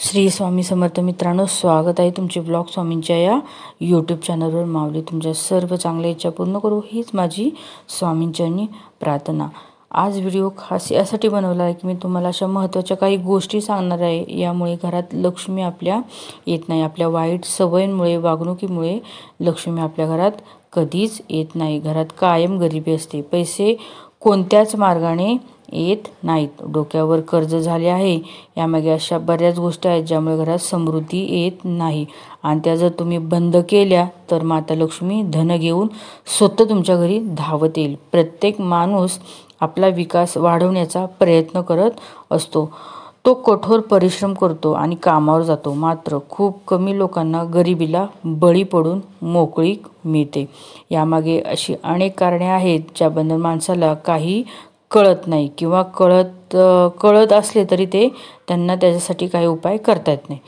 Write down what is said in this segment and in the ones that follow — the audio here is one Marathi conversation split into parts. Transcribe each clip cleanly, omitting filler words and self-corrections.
श्री स्वामी समर्थ मित्रांनो, स्वागत आहे तुमचे ब्लॉग स्वामींच्या या यूट्यूब चॅनलवर। माऊली तुमच्या सर्व चांगल्या इच्छा पूर्ण करू हीच माझी स्वामींच्यांनी प्रार्थना। आज व्हिडिओ खास यासाठी बनवला आहे की मी तुम्हाला अशा महत्त्वाच्या काही गोष्टी सांगणार आहे। यामुळे घरात लक्ष्मी आपल्या येत नाही। आपल्या वाईट सवयींमुळे, वागणुकीमुळे लक्ष्मी आपल्या घरात कधीच येत नाही। घरात कायम गरिबी असते। पैसे कोणत्याच मार्गाने येत नाहीत। डोक्यावर कर्ज झाले आहे, यामागे अशा बऱ्याच गोष्टी आहेत ज्यामुळे घरात समृद्धी येत नाही। आणि त्या जर तुम्ही बंद केल्या तर माता लक्ष्मी धन घेऊन स्वतः तुमच्या घरी धावत येईल। प्रत्येक माणूस आपला विकास वाढवण्याचा प्रयत्न करत असतो। तो कठोर परिश्रम करतो आणि कामावर जातो, मात्र खूप कमी लोकांना गरिबीला बळी पडून मोकळीक मिळते। यामागे अशी अनेक कारणे आहेत ज्याबद्दल माणसाला काही कळत नाही किंवा कळत असले तरी त्यांना त्याच्यासाठी काही उपाय करता येत नाही।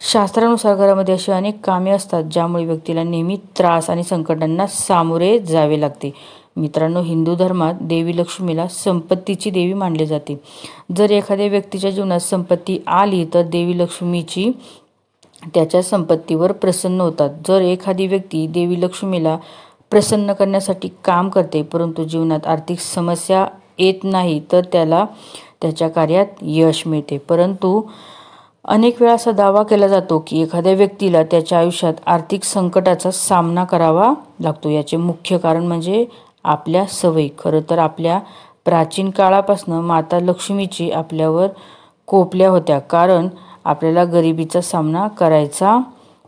शास्त्रानुसार घरामध्ये अशी अनेक कामे असतात ज्यामुळे व्यक्तीला नेहमी त्रास आणि संकटांना सामोरे जावे लागते। मित्रांनो, हिंदू धर्मात देवी लक्ष्मीला संपत्तीची देवी मानले जाते। जर एखाद्या व्यक्तीच्या जीवनात संपत्ती आली तर देवी लक्ष्मीची त्याच्या संपत्तीवर प्रसन्न होतात। जर एखादी व्यक्ती देवी लक्ष्मीला प्रसन्न करण्यासाठी काम करते परंतु जीवनात आर्थिक समस्या येत नाही तर त्याला त्याच्या कार्यात यश मिळते। परंतु अनेक वेळा असा दावा केला जातो की एखाद्या व्यक्तीला त्याच्या आयुष्यात आर्थिक संकटाचा सामना करावा लागतो। याचे मुख्य कारण म्हणजे आपल्या सवयी। खरं तर आपल्या प्राचीन काळापासून माता लक्ष्मीची आपल्यावर कोपल्या होत्या, कारण आपल्याला गरिबीचा सामना करायचा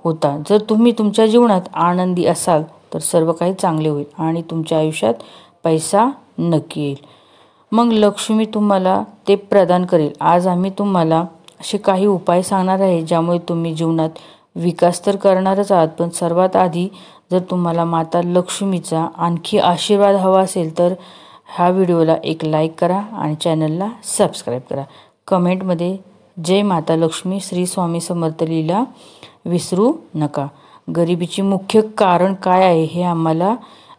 होता। जर तुम्ही तुमच्या जीवनात आनंदी असाल तर सर्व काही चांगले होईल आणि तुमच्या आयुष्यात पैसा नक्की येईल। मग लक्ष्मी तुम्हाला ते प्रदान करेल। आज आम्ही तुम्हाला असे काही उपाय सांगणार आहे ज्यामुळे तुम्ही जीवनात विकास तर करणारच आहात, पण सर्वात आधी जर तुम्हाला माता लक्ष्मीचा आणखी आशीर्वाद हवा असेल तर ह्या व्हिडिओला एक लाईक करा आणि चॅनलला सबस्क्राईब करा। कमेंटमध्ये जय माता लक्ष्मी श्री स्वामी समर्थ लिहिला विसरू नका। गरिबीचे मुख्य कारण काय आहे हे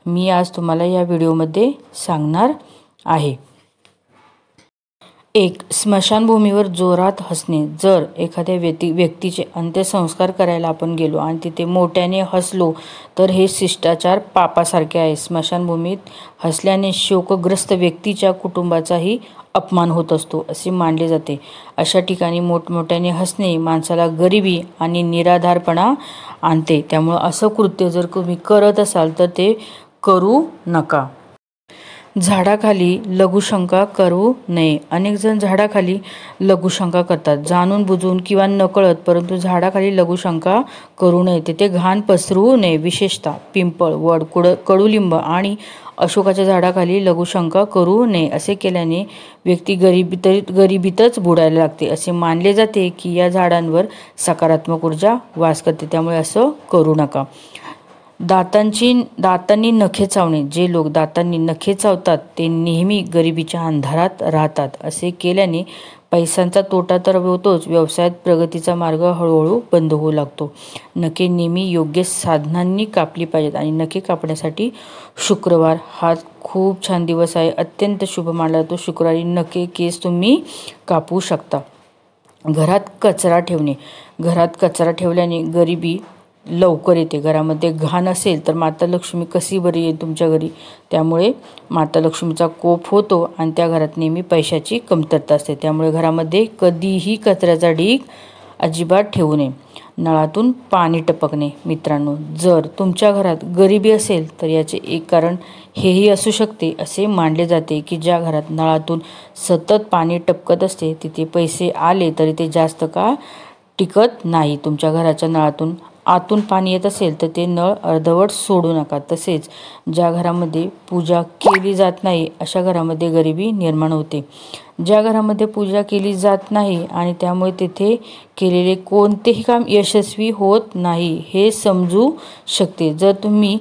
मी आज तुम्हाला या व्हिडिओमध्ये सांगणार आहे। 1. स्मशानभूमीवर जोरात हसणे। जर एखाद्या व्यक्तीचे अंत्यसंस्कार करायला आपण गेलो आणि तिथे मोठ्याने हसलो तर हे शिष्टाचार पापासारखे आहे। स्मशानभूमीत हसल्याने शोकग्रस्त व्यक्तीच्या कुटुंबाचाही अपमान होत असतो असे मानले जाते। अशा ठिकाणी मोठमोठ्याने हसणे माणसाला गरिबी आणि निराधारपणा आणते। त्यामुळे असं कृत्य जर तुम्ही करत असाल तर ते करू नका। झाडाखाली लघुशंका करू नये। अनेक जण झाडाखाली लघुशंका करतात, जाणून बुजून किंवा नकळत, परंतु झाडाखाली लघुशंका करू नये। तिथे घाण पसरवू नये। विशेषतः पिंपळ, वड, कडुलिंब आणि अशोकाच्या झाडाखाली लघुशंका करू नये। असे केल्याने व्यक्ती गरिबीतच बुडायला लागते। असे मानले जाते की या झाडांवर सकारात्मक ऊर्जा वास करते, त्यामुळे असं करू नका। दातांनी नखे चावणे। जे लोक दातांनी नखे चावतात ते नेहमी गरिबीच्या अंधारात राहतात। असे केल्याने पैशांचा तोटा तर होतोच, व्यवसायात प्रगतीचा मार्ग हळूहळू बंद होऊ लागतो। नखे नेहमी योग्य साधनांनी कापली पाहिजेत आणि नखे कापण्यासाठी शुक्रवार हा खूप छान दिवस आहे, अत्यंत शुभ मानला जातो। शुक्रवारी केस तुम्ही कापू शकता। घरात कचरा ठेवणे। घरात कचरा ठेवल्याने गरिबी लवकर येते। घरामध्ये घाण असेल तर माता लक्ष्मी कशी बरी येईल तुमच्या घरी, त्यामुळे माता लक्ष्मीचा कोप होतो आणि त्या घरात नेहमी पैशाची कमतरता असते। त्यामुळे घरामध्ये कधीही कचऱ्याचा ढीग अजिबात ठेवू नये। नळातून पाणी टपकणे। मित्रांनो, जर तुमच्या घरात गरिबी असेल तर याचे एक कारण हेही असू शकते। असे मानले जाते की ज्या घरात नळातून सतत पाणी टपकत असते तिथे पैसे आले तरी ते जास्त काळ टिकत नाही। तुमच्या घराच्या नळातून आतून पाणी येत असेल तर ते नळ अर्धवट सोडू नका। तसेच ज्या घरामध्ये पूजा केली जात नाही अशा घरामध्ये गरिबी निर्माण होते। ज्या घरामध्ये पूजा केली जात नाही आणि त्यामुळे तेथे केलेले कोणतेही काम यशस्वी होत नाही हे समजू शकते। जर तुम्ही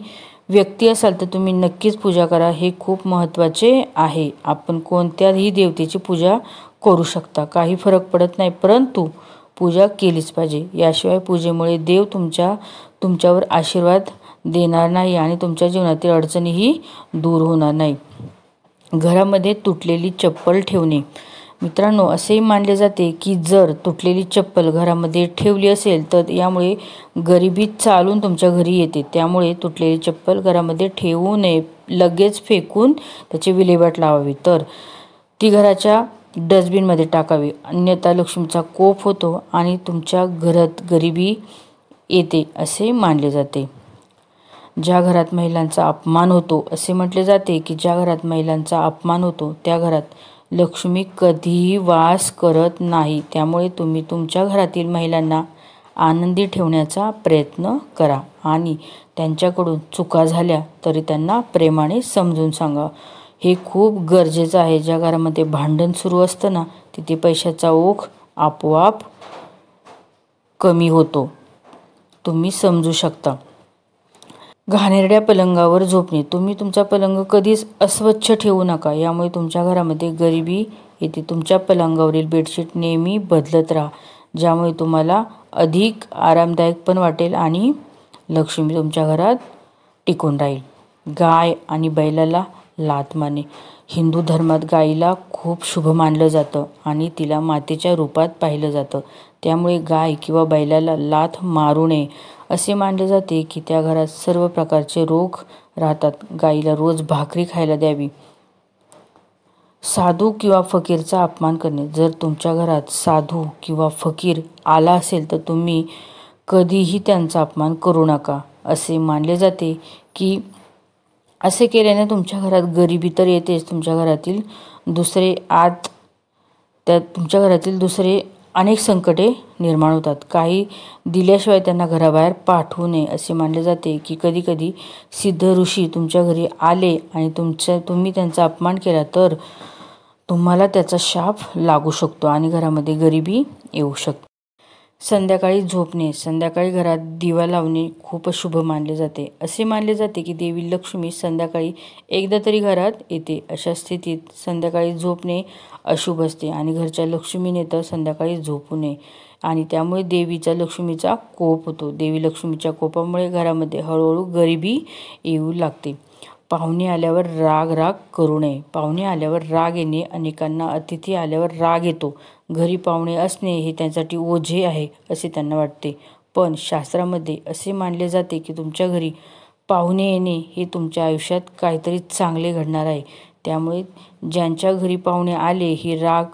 व्यक्ती असाल तर तुम्ही नक्कीच पूजा करा, हे खूप महत्त्वाचे आहे। आपण कोणत्याही देवतेची पूजा करू शकता, काही फरक पडत नाही, परंतु पूजा केलीच पाहिजे। याशिवाय पूजेमुळे देव तुमच्यावर आशीर्वाद देणार नाही आणि तुमच्या जीवनातील अडचणीही दूर होणार नाही। घरामध्ये तुटलेली चप्पल ठेवणे। मित्रांनो, असेही मानले जाते की जर तुटलेली चप्पल घरामध्ये ठेवली असेल तर यामुळे गरिबी चालून तुमच्या घरी येते. त्यामुळे तुटलेली चप्पल घरामध्ये ठेवू नये, लगेच फेकून त्याची विल्हेवाट लावावी, तर ती घराच्या डस्टबिनमध्ये टाकावी. अन्यथा लक्ष्मीचा कोप होतो आणि तुमच्या घरात गरिबी येते असे मानले जाते. ज्या घरात महिलांचा अपमान होतो, असे म्हटले जाते की ज्या घरात महिलांचा अपमान होतो त्या घरात लक्ष्मी कधीही वास करत नाही. त्यामुळे तुम्ही तुमच्या घरातील महिलांना आनंदी ठेवण्याचा प्रयत्न करा आणि त्यांच्याकडून चुका झाल्या तरी त्यांना प्रेमाने समजून सांगा. हे खूप गरजेचं आहे. ज्या घरामध्ये भांडण सुरू असतं ना, तिथे पैशाचा ओघ आपोआप कमी होतो, तुम्ही समजू शकता. घाणेरड्या पलंगावर झोपणे. तुम्ही तुमचा पलंग कधीच अस्वच्छ ठेवू नका, यामुळे तुमच्या घरामध्ये गरिबी येते. तुमच्या पलंगावरील बेडशीट नेहमी बदलत राहा, ज्यामुळे तुम्हाला अधिक आरामदायक पण वाटेल आणि लक्ष्मी तुमच्या घरात टिकून राहील. गाय आणि बैलाला लाथ मारणे. हिंदू धर्मात गायीला खूप शुभ मानलं जातं आणि तिला मातेच्या रूपात पाहिलं जातं. त्यामुळे गाय किंवा बैलाला लाथ मारू नये. असे मानले जाते की त्या घरात सर्व प्रकारचे रोग राहतात. गायीला रोज भाकरी खायला द्यावी. साधू किंवा फकीरचा अपमान करणे. जर तुमच्या घरात साधू किंवा फकीर आला असेल तर तुम्ही कधीही त्यांचा अपमान करू नका. असे मानले जाते की असे केल्याने तुमच्या घरात गरिबी तर येतेच, तुमच्या घरातील दुसरे अनेक संकटे निर्माण होतात. काही दिल्याशिवाय त्यांना घराबाहेर पाठवू नये. असे मानले जाते की कधीकधी सिद्ध ऋषी तुमच्या घरी आले आणि तुम्ही त्यांचा अपमान केला तर तुम्हाला त्याचा शाप लागू शकतो आणि घरामध्ये गरिबी येऊ शकते. संध्याकाळी झोपणे. संध्याकाळी घरात दिवा लावणे खूप अशुभ मानले जाते. असे मानले जाते की देवी लक्ष्मी संध्याकाळी एकदा तरी घरात येते. अशा स्थितीत संध्याकाळी झोपणे अशुभ असते आणि घरच्या लक्ष्मीने तर संध्याकाळी झोपू नये आणि त्यामुळे लक्ष्मीचा कोप होतो. देवी लक्ष्मीच्या कोपामुळे घरामध्ये हळूहळू गरिबी येऊ लागते. पाहुणे आल्यावर राग करू नये. पाहुणे आल्यावर राग येणे. अनेकांना अतिथी आल्यावर राग येतो. घरी पाहुणे असणे हे त्यांच्यासाठी ओझे आहे असे त्यांना वाटते. पण शास्त्रामध्ये असे मानले जाते की तुमच्या घरी पाहुणे येणे हे तुमच्या आयुष्यात काहीतरी चांगले घडणार आहे. त्यामुळे ज्यांच्या घरी पाहुणे आले ही राग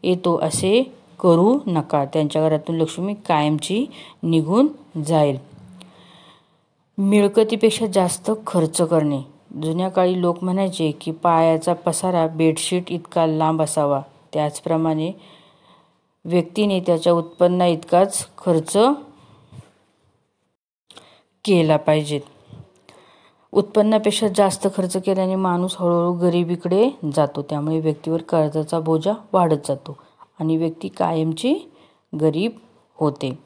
येतो असे करू नका. त्यांच्या घरातून लक्ष्मी कायमची निघून जाईल. मिळकतीपेक्षा जास्त खर्च करणे. जुन्या काळी लोक म्हणायचे की पायाचा पसारा बेडशीट इतका लांब असावा. त्याचप्रमाणे व्यक्तीने त्याच्या उत्पन्ना इतकाच खर्च केला पाहिजे. उत्पन्नापेक्षा जास्त खर्च केल्याने माणूस हळूहळू गरिबीकडे जातो. त्यामुळे व्यक्तीवर कर्जाचा बोजा वाढत जातो आणि व्यक्ती कायमची गरीब होते.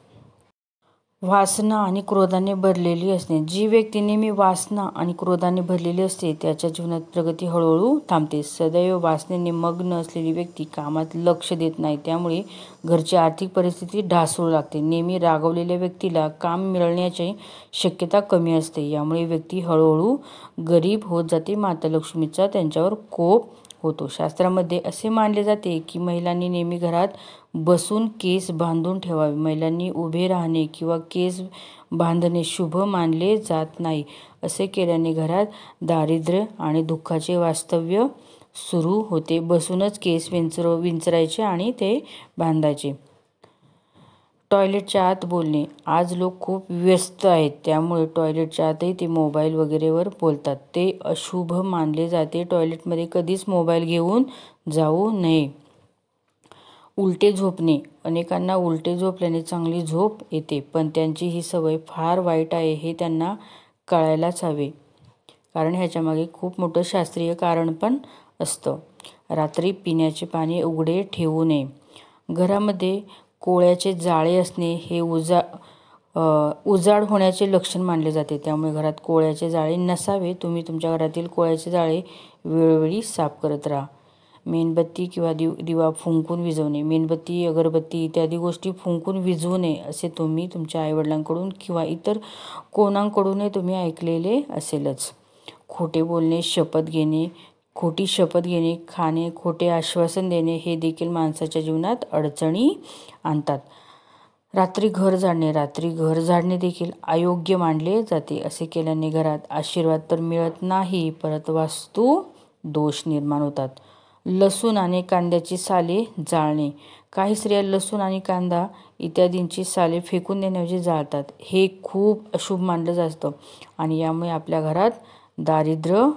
वासना आणि क्रोधाने भरलेली असणे. जी व्यक्ती नेहमी वासना आणि क्रोधाने भरलेली असते त्याच्या जीवनात प्रगती हळूहळू थांबते. सदैव वासनेने मग्न असलेली व्यक्ती कामात लक्ष देत नाही, त्यामुळे घरची आर्थिक परिस्थिती ढासळू लागते. नेहमी रागावलेल्या व्यक्तीला काम मिळण्याची शक्यता कमी असते. यामुळे व्यक्ती हळूहळू गरीब होत जाते. माता लक्ष्मीचा त्यांच्यावर कोप होतो. शास्त्रामध्ये असे मानले जाते की महिलांनी नेहमी घरात बसून केस बांधून ठेवावे. महिलांनी उभे राहणे किंवा केस बांधणे शुभ मानले जात नाही. असे केल्याने घरात दारिद्र्य आणि दुःखाचे वास्तव्य सुरू होते. बसूनच केस विंचरायचे आणि ते बांधायचे. टॉयलेटच्या आत बोलणे. आज लोक खूप व्यस्त आहेत, त्यामुळे टॉयलेटच्या आतही ते मोबाईल वगैरेवर बोलतात. ते अशुभ मानले जाते. टॉयलेटमध्ये कधीच मोबाईल घेऊन जाऊ नये. उलटे झोपणे. अनेकांना उलटे झोपल्याने चांगली झोप येते, पण त्यांची ही सवय फार वाईट आहे हे त्यांना कळायलाच हवे, कारण ह्याच्यामागे खूप मोठं शास्त्रीय कारण पण असतं. रात्री पिण्याचे पाणी उघडे ठेवू नये. घरामध्ये कोळ्याचे जाळे असणे हे उजाड होण्याचे लक्षण मानले जाते. त्यामुळे घरात कोळ्याचे जाळे नसावे. तुम्ही तुमच्या घरातील कोळ्याचे जाळे वेळोवेळी साफ करत राहा. मेणबत्ती किंवा दिवा फुंकून विझवणे. मेणबत्ती, अगरबत्ती इत्यादी गोष्टी फुंकून विझवू नये असे तुम्ही तुमच्या आईवडिलांकडून किंवा इतर कोणाकडूनही तुम्ही ऐकलेले असेलच. खोटे बोलणे, शपथ घेणे खोटी शपथ घेणे, खाणे, खोटे आश्वासन देणे हे देखील माणसाच्या जीवनात अडचणी आणतात. रात्री घर झाडणे देखील अयोग्य मानले जाते. असे केल्याने घरात आशीर्वाद तर मिळत नाही, परत वास्तू दोष निर्माण होतात. लसूण आणि कांद्याची साले जाळणे. काही स्त्रिया लसूण आणि कांदा इत्यादींची साले फेकून देण्याऐवजी जाळतात. हे खूप अशुभ मानलं जातं आणि यामुळे आपल्या घरात दारिद्र्य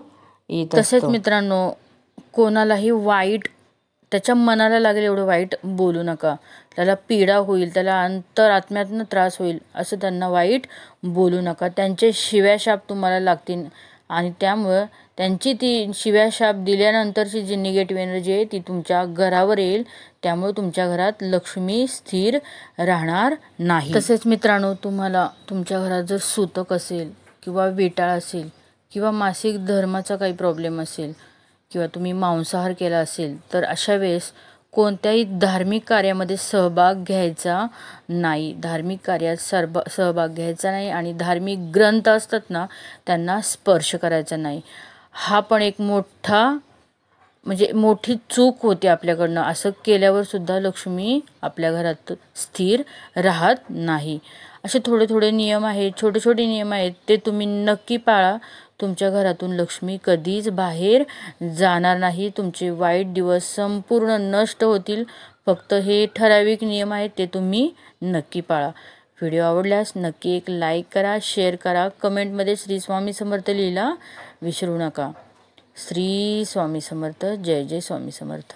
येत असतं. तसेच मित्रांनो, कोणालाही वाईट, त्याच्या मनाला लागेल एवढं वाईट बोलू नका. त्याला पीडा होईल, त्याला आत्म्यातनं त्रास होईल असं त्यांना वाईट बोलू नका. त्यांचे शिव्याशाप तुम्हाला लागतील आणि त्यामुळं त्यांची ती शिव्याशाप दिल्यानंतरची जी निगेटिव्ह एनर्जी आहे ती तुमच्या घरावर येईल. त्यामुळे तुमच्या घरात लक्ष्मी स्थिर राहणार नाही. तसेच मित्रांनो, तुम्हाला तुमच्या घरात जर सूतक असेल किंवा वेटाळ असेल किंवा मासिक धर्माचा काही प्रॉब्लेम असेल किंवा तुम्ही मांसाहार केला असेल, तर अशा वेळेस कोणत्याही धार्मिक कार्यामध्ये सहभाग घ्यायचा नाही. धार्मिक कार्यात सहभाग घ्यायचा नाही आणि धार्मिक ग्रंथ असतात ना, त्यांना स्पर्श करायचा नाही. हा पण एक मोठी चूक होती आपल्याकडनं. असं केल्यावर सुद्धा लक्ष्मी आपल्या घरात स्थिर राहत नाही. असे थोडे नियम आहेत, छोटे नियम आहेत, ते तुम्ही नक्की पाळा. तुमच्या घरातून लक्ष्मी कधीच बाहेर जाणार नाही. तुमचे वाईट दिवस संपूर्ण नष्ट होतील. फक्त हे ठराविक नियम आहेत, ते तुम्ही नक्की पाळा. व्हिडिओ आवडल्यास नक्की एक लाईक करा, शेअर करा, कमेंटमध्ये श्री स्वामी समर्थ लिहायला विसरू नका. श्री स्वामी समर्थ. जय जय स्वामी समर्थ.